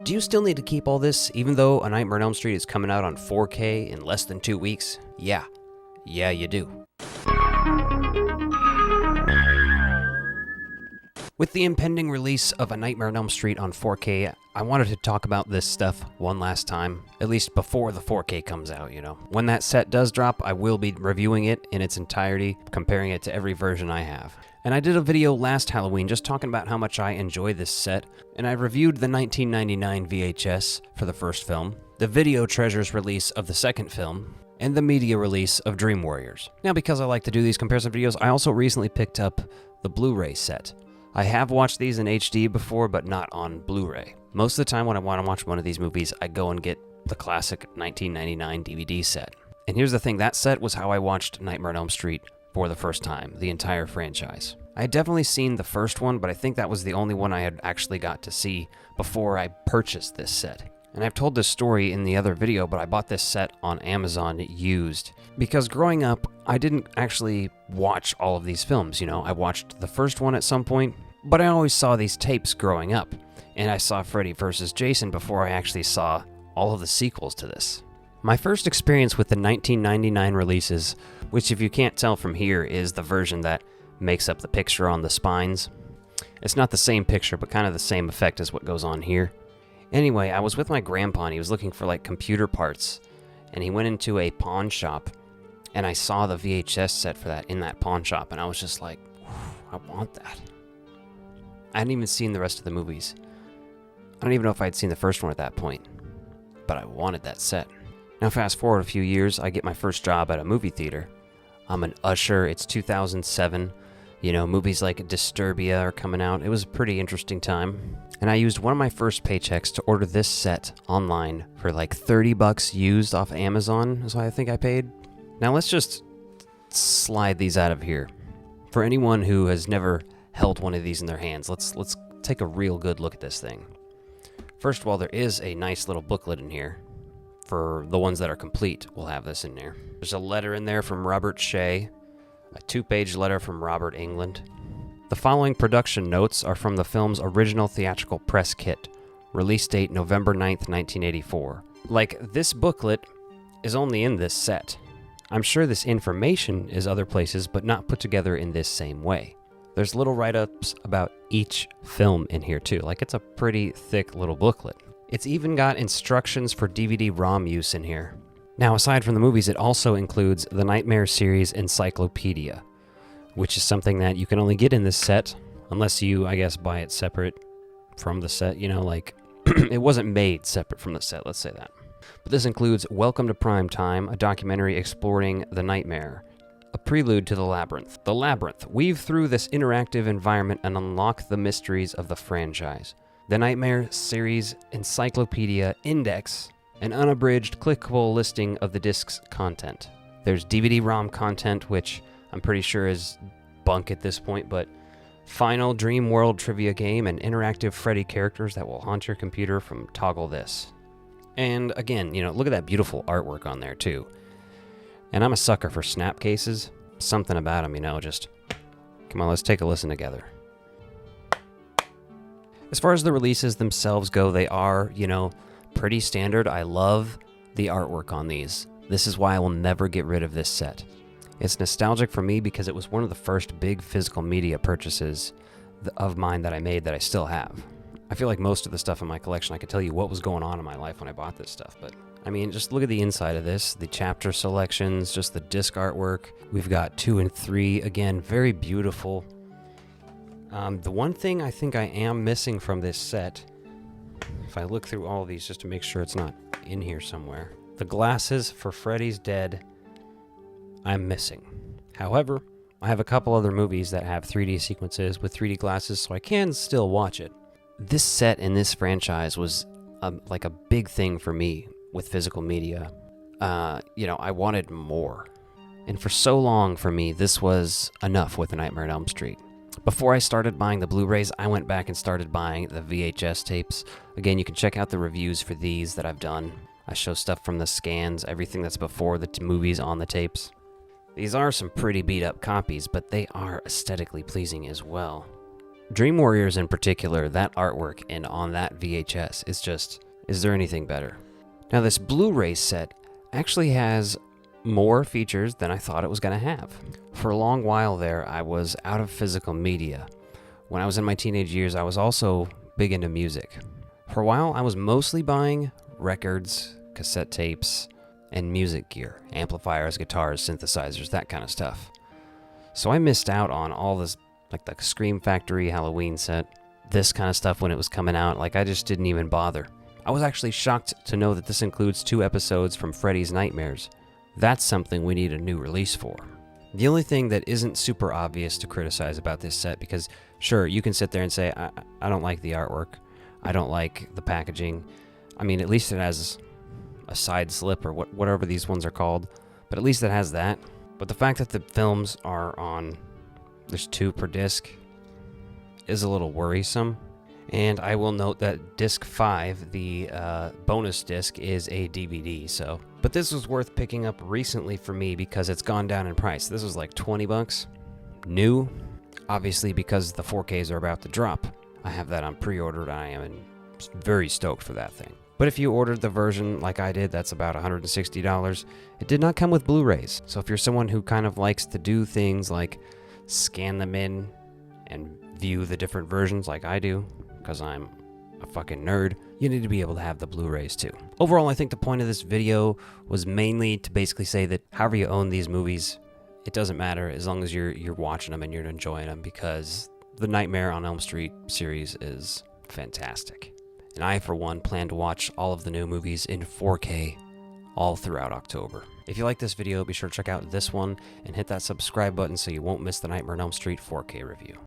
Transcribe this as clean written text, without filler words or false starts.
Do you still need to keep all this, even though A Nightmare on Elm Street is coming out on 4K in less than 2 weeks? Yeah, you do. With the impending release of A Nightmare on Elm Street on 4K, I wanted to talk about this stuff one last time, at least before the 4K comes out, you know. When that set does drop, I will be reviewing it in its entirety, comparing it to every version I have. And I did a video last Halloween just talking about how much I enjoy this set, and I reviewed the 1999 VHS for the first film, the Video Treasures release of the second film, and the media release of Dream Warriors. Now, because I like to do these comparison videos, I also recently picked up the Blu-ray set. I have watched these in HD before, but not on Blu-ray. Most of the time when I want to watch one of these movies, I go and get the classic 1999 DVD set. And here's the thing, that set was how I watched Nightmare on Elm Street for the first time, the entire franchise. I had definitely seen the first one, but I think that was the only one I had actually got to see before I purchased this set. And I've told this story in the other video, but I bought this set on Amazon used. Because growing up, I didn't actually watch all of these films, you know. I watched the first one at some point, but I always saw these tapes growing up. And I saw Freddy vs. Jason before I actually saw all of the sequels to this. My first experience with the 1999 releases, which if you can't tell from here is the version that makes up the picture on the spines. It's not the same picture, but kind of the same effect as what goes on here. Anyway, I was with my grandpa and he was looking for like computer parts, and he went into a pawn shop, and I saw the VHS set for that in that pawn shop, and I was just like, I want that. I hadn't even seen the rest of the movies. I don't even know if I had seen the first one at that point, but I wanted that set. Now fast forward a few years, I get my first job at a movie theater. I'm an usher, it's 2007. You know, movies like Disturbia are coming out. It was a pretty interesting time. And I used one of my first paychecks to order this set online for like $30 used off Amazon, is what I think I paid. Now let's just slide these out of here. For anyone who has never held one of these in their hands, let's take a real good look at this thing. First of all, there is a nice little booklet in here. For the ones that are complete, we'll have this in there. There's a letter in there from Robert Shea, a 2-page letter from Robert Englund. The following production notes are from the film's original theatrical press kit, release date November 9th, 1984. Like, this booklet is only in this set. I'm sure this information is other places, but not put together in this same way. There's little write-ups about each film in here too, like it's a pretty thick little booklet. It's even got instructions for DVD-ROM use in here. Now, aside from the movies, it also includes the Nightmare series encyclopedia, which is something that you can only get in this set, unless you, I guess, buy it separate from the set, you know, like, it wasn't made separate from the set, let's say that. But this includes Welcome to Prime Time, a documentary exploring the nightmare, a prelude to The Labyrinth. The Labyrinth. Weave through this interactive environment and unlock the mysteries of the franchise. The Nightmare series encyclopedia index, an unabridged, clickable listing of the disc's content. There's DVD-ROM content, which I'm pretty sure is bunk at this point, but final Dream World trivia game and interactive Freddy characters that will haunt your computer from Toggle This. And again, you know, look at that beautiful artwork on there too. And I'm a sucker for snap cases. Something about them, you know, just, come on, let's take a listen together. As far as the releases themselves go, they are, you know, pretty standard. I love the artwork on these. This is why I will never get rid of this set. It's nostalgic for me because it was one of the first big physical media purchases of mine that I made that I still have. I feel like most of the stuff in my collection, I could tell you what was going on in my life when I bought this stuff, but I mean, just look at the inside of this, the chapter selections, just the disc artwork. We've got 2 and 3, again, very beautiful. The one thing I think I am missing from this set, if I look through all of these just to make sure it's not in here somewhere, the glasses for Freddy's Dead, I'm missing. However, I have a couple other movies that have 3D sequences with 3D glasses, so I can still watch it. This set in this franchise was like a big thing for me with physical media. You know, I wanted more. And for so long for me, this was enough with A Nightmare on Elm Street. Before I started buying the Blu-rays, I went back and started buying the VHS tapes. Again, you can check out the reviews for these that I've done. I show stuff from the scans, everything that's before the movies on the tapes. These are some pretty beat up copies, but they are aesthetically pleasing as well. Dream Warriors in particular, that artwork and on that VHS is just, is there anything better? Now this Blu-ray set actually has more features than I thought it was going to have. For a long while there, I was out of physical media. When I was in my teenage years, I was also big into music. For a while, I was mostly buying records, cassette tapes, and music gear, amplifiers, guitars, synthesizers, that kind of stuff. So I missed out on all this, like the Scream Factory Halloween set, this kind of stuff when it was coming out. Like, I just didn't even bother. I was actually shocked to know that this includes 2 episodes from Freddy's Nightmares. That's something we need a new release for. The only thing that isn't super obvious to criticize about this set, because sure, you can sit there and say, I don't like the artwork, I don't like the packaging. I mean, at least it has a side slip or whatever these ones are called, but at least it has that. But the fact that the films are on, there's 2 per disc, is a little worrisome. And I will note that disc 5, the bonus disc, is a DVD, so. But this was worth picking up recently for me because it's gone down in price. This was like 20 bucks, new. Obviously, because the 4Ks are about to drop, I have that on pre-order, and I am very stoked for that thing. But if you ordered the version like I did, that's about $160. It did not come with Blu-rays. So if you're someone who kind of likes to do things like scan them in and view the different versions like I do, because I'm a fucking nerd, you need to be able to have the Blu-rays too. Overall, I think the point of this video was mainly to basically say that however you own these movies, it doesn't matter as long as you're watching them and you're enjoying them, because the Nightmare on Elm Street series is fantastic. And I, for one, plan to watch all of the new movies in 4K all throughout October. If you like this video, be sure to check out this one and hit that subscribe button so you won't miss the Nightmare on Elm Street 4K review.